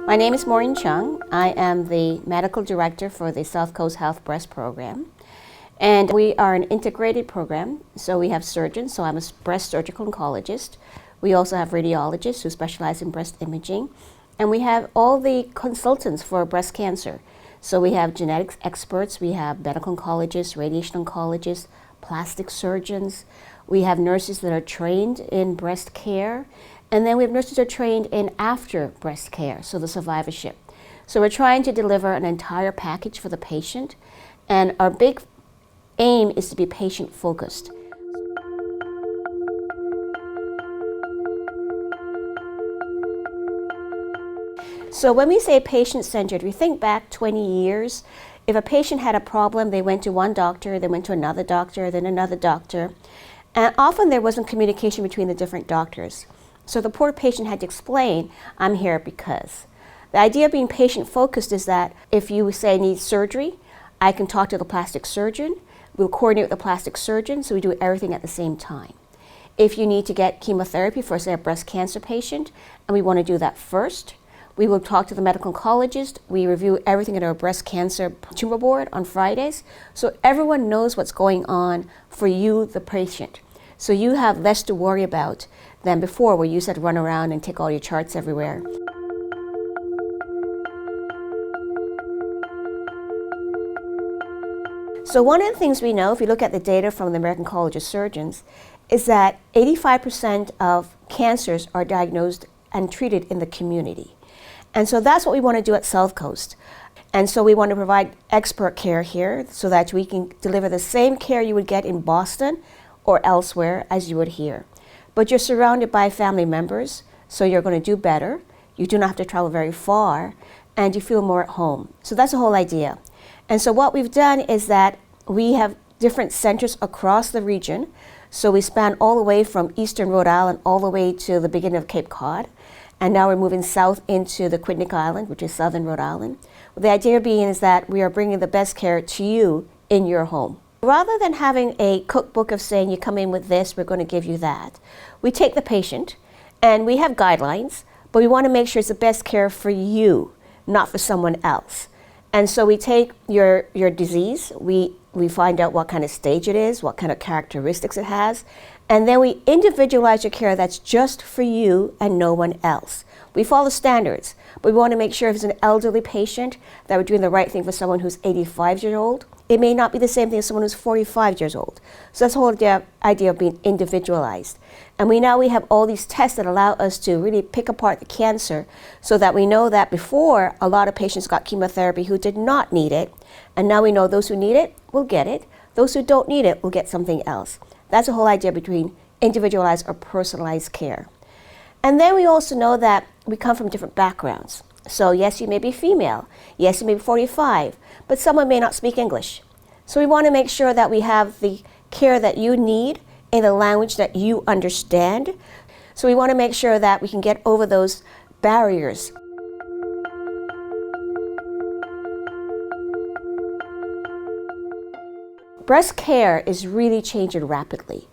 My name is Maureen Chung. I am the medical director for the Southcoast Health Breast Program. And we are an integrated program, so we have surgeons, so I'm a breast surgical oncologist. We also have radiologists who specialize in breast imaging. And we have all the consultants for breast cancer. So we have genetics experts, we have medical oncologists, radiation oncologists, plastic surgeons. We have nurses that are trained in breast care. And then we have nurses that are trained in after breast care, so the survivorship. So we're trying to deliver an entire package for the patient. And our big aim is to be patient focused. So when we say patient-centered, we think back 20 years. If a patient had a problem, they went to one doctor, they went to another doctor, then another doctor. And often there wasn't communication between the different doctors. So the poor patient had to explain, I'm here because. The idea of being patient-focused is that if you say need surgery, I can talk to the plastic surgeon. We'll coordinate with the plastic surgeon, so we do everything at the same time. If you need to get chemotherapy for, say, a breast cancer patient, and we want to do that first, we will talk to the medical oncologist. We review everything at our breast cancer tumor board on Fridays, so everyone knows what's going on for you, the patient. So you have less to worry about than before, where you used to run around and take all your charts everywhere. So one of the things we know, if you look at the data from the American College of Surgeons, is that 85% of cancers are diagnosed and treated in the community. And so that's what we want to do at Southcoast. And so we want to provide expert care here so that we can deliver the same care you would get in Boston or elsewhere as you would here. But you're surrounded by family members, so you're going to do better. You do not have to travel very far, and you feel more at home. So that's the whole idea. And so what we've done is that we have different centers across the region. So we span all the way from eastern Rhode Island all the way to the beginning of Cape Cod. And now we're moving south into the Quinnipiac Island, which is southern Rhode Island. The idea being is that we are bringing the best care to you in your home. Rather than having a cookbook of saying you come in with this, we're going to give you that, we take the patient and we have guidelines, but we want to make sure it's the best care for you, not for someone else. And so we take your disease, we find out what kind of stage it is, what kind of characteristics it has, and then we individualize your care that's just for you and no one else. We follow standards, but we want to make sure if it's an elderly patient that we're doing the right thing for someone who's 85 years old. It may not be the same thing as someone who's 45 years old. So that's the whole idea of being individualized. And we have all these tests that allow us to really pick apart the cancer so that we know that before a lot of patients got chemotherapy who did not need it. And now we know those who need it will get it. Those who don't need it will get something else. That's the whole idea between individualized or personalized care. And then we also know that we come from different backgrounds. So yes, you may be female. Yes, you may be 45, but someone may not speak English. So we want to make sure that we have the care that you need in a language that you understand. So we want to make sure that we can get over those barriers. Breast care is really changing rapidly,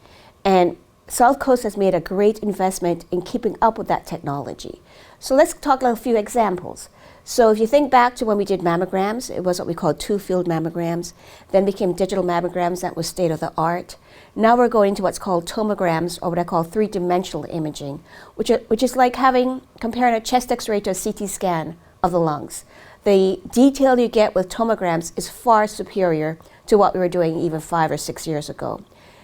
and Southcoast has made a great investment in keeping up with that technology. So let's talk about a few examples. So if you think back to when we did mammograms, it was what we called two-field mammograms, then became digital mammograms, that was state of the art. Now we're going to what's called tomograms, or what I call three-dimensional imaging, which is like comparing a chest x-ray to a CT scan of the lungs. The detail you get with tomograms is far superior to what we were doing even 5 or 6 years ago.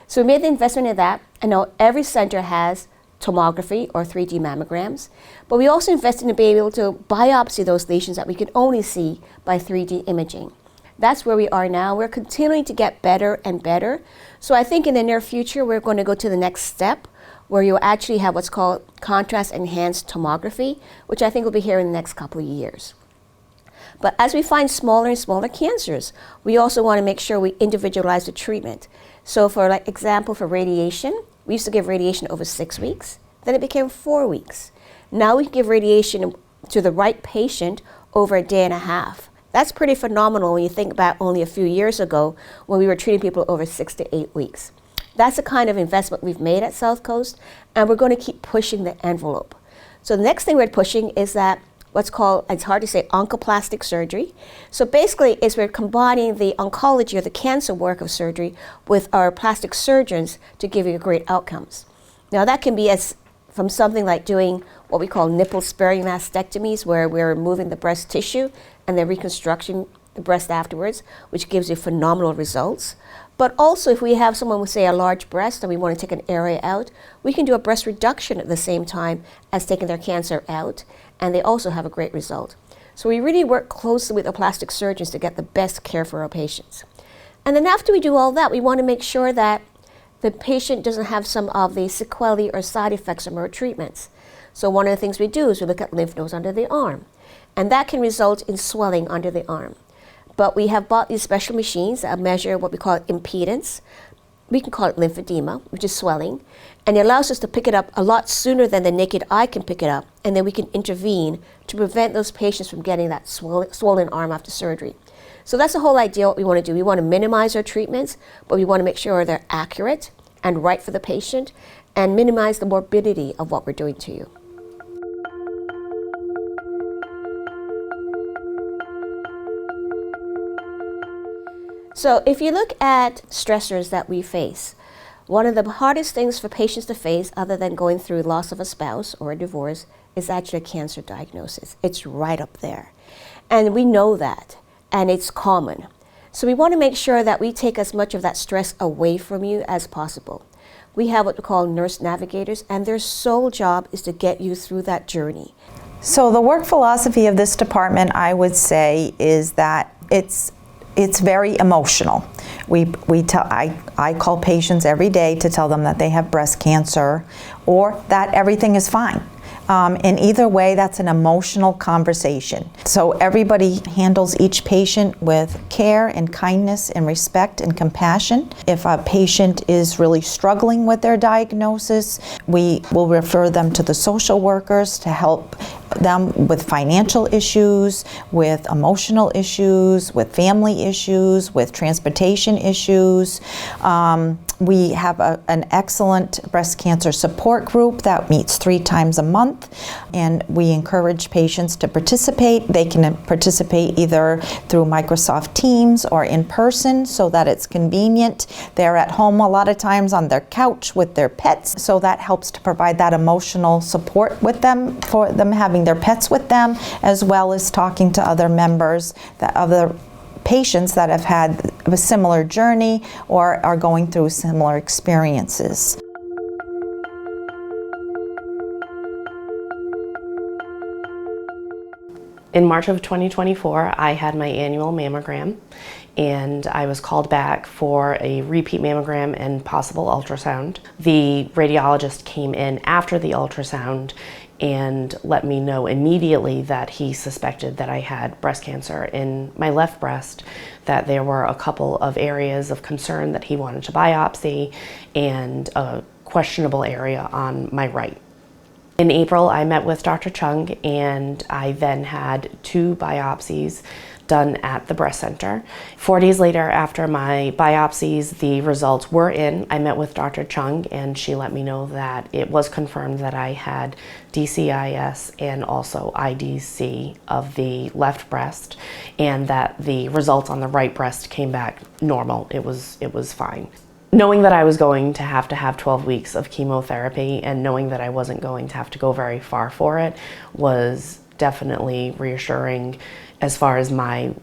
So we made the investment in that, and now every center has tomography or 3D mammograms, but we also invested in being able to biopsy those lesions that we can only see by 3D imaging. That's where we are now. We're continuing to get better and better. So I think in the near future, we're going to go to the next step where you'll actually have what's called contrast enhanced tomography, which I think will be here in the next couple of years. But as we find smaller and smaller cancers, we also want to make sure we individualize the treatment. So for example, for radiation, we used to give radiation over 6 weeks, then it became 4 weeks. Now we can give radiation to the right patient over a day and a half. That's pretty phenomenal when you think about only a few years ago when we were treating people over 6 to 8 weeks. That's the kind of investment we've made at Southcoast, and we're going to keep pushing the envelope. So the next thing we're pushing is that what's called, it's hard to say, oncoplastic surgery. So basically, is we're combining the oncology or the cancer work of surgery with our plastic surgeons to give you great outcomes. Now that can be as from something like doing what we call nipple-sparing mastectomies, where we're removing the breast tissue and then reconstructing the breast afterwards, which gives you phenomenal results. But also, if we have someone with, say, a large breast and we want to take an area out, we can do a breast reduction at the same time as taking their cancer out, and they also have a great result. So we really work closely with the plastic surgeons to get the best care for our patients. And then after we do all that, we want to make sure that the patient doesn't have some of the sequelae or side effects from our treatments. So one of the things we do is we look at lymph nodes under the arm, and that can result in swelling under the arm. But we have bought these special machines that measure what we call impedance. We can call it lymphedema, which is swelling, and it allows us to pick it up a lot sooner than the naked eye can pick it up, and then we can intervene to prevent those patients from getting that swollen arm after surgery. So that's the whole idea what we want to do. We want to minimize our treatments, but we want to make sure they're accurate and right for the patient and minimize the morbidity of what we're doing to you. So if you look at stressors that we face, one of the hardest things for patients to face, other than going through loss of a spouse or a divorce, is actually a cancer diagnosis. It's right up there. And we know that, and it's common. So we want to make sure that we take as much of that stress away from you as possible. We have what we call nurse navigators, and their sole job is to get you through that journey. So the work philosophy of this department, I would say, is that it's very emotional. I call patients every day to tell them that they have breast cancer or that everything is fine. In either way, that's an emotional conversation. So everybody handles each patient with care and kindness and respect and compassion. If a patient is really struggling with their diagnosis, we will refer them to the social workers to help them with financial issues, with emotional issues, with family issues, with transportation issues. We have an excellent breast cancer support group that meets 3 times a month, and we encourage patients to participate. They can participate either through Microsoft Teams or in person so that it's convenient. They're at home a lot of times on their couch with their pets, so that helps to provide that emotional support with them, for them having their pets with them, as well as talking to other members, other patients that have had a similar journey or are going through similar experiences. In March of 2024, I had my annual mammogram, and I was called back for a repeat mammogram and possible ultrasound. The radiologist came in after the ultrasound and let me know immediately that he suspected that I had breast cancer in my left breast, that there were a couple of areas of concern that he wanted to biopsy, and a questionable area on my right. In April, I met with Dr. Chung, and I then had 2 biopsies done at the breast center. 4 days later, after my biopsies, the results were in. I met with Dr. Chung, and she let me know that it was confirmed that I had DCIS and also IDC of the left breast, and that the results on the right breast came back normal. It was fine. Knowing that I was going to have 12 weeks of chemotherapy, and knowing that I wasn't going to have to go very far for it, was definitely reassuring as far as my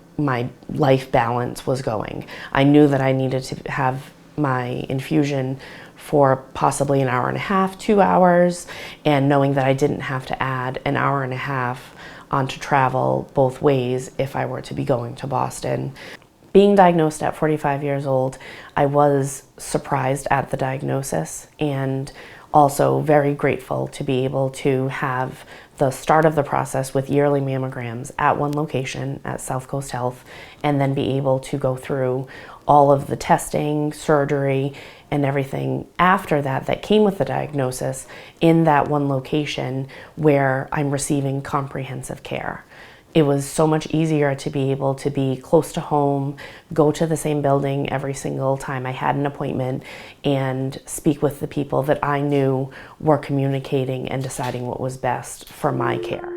life balance was going. I knew that I needed to have my infusion for possibly an hour and a half, 2 hours, and knowing that I didn't have to add an hour and a half onto travel both ways if I were to be going to Boston. Being diagnosed at 45 years old, I was surprised at the diagnosis, and also very grateful to be able to have the start of the process with yearly mammograms at one location at Southcoast Health, and then be able to go through all of the testing, surgery, and everything after that came with the diagnosis in that one location where I'm receiving comprehensive care. It was so much easier to be able to be close to home, go to the same building every single time I had an appointment, and speak with the people that I knew were communicating and deciding what was best for my care.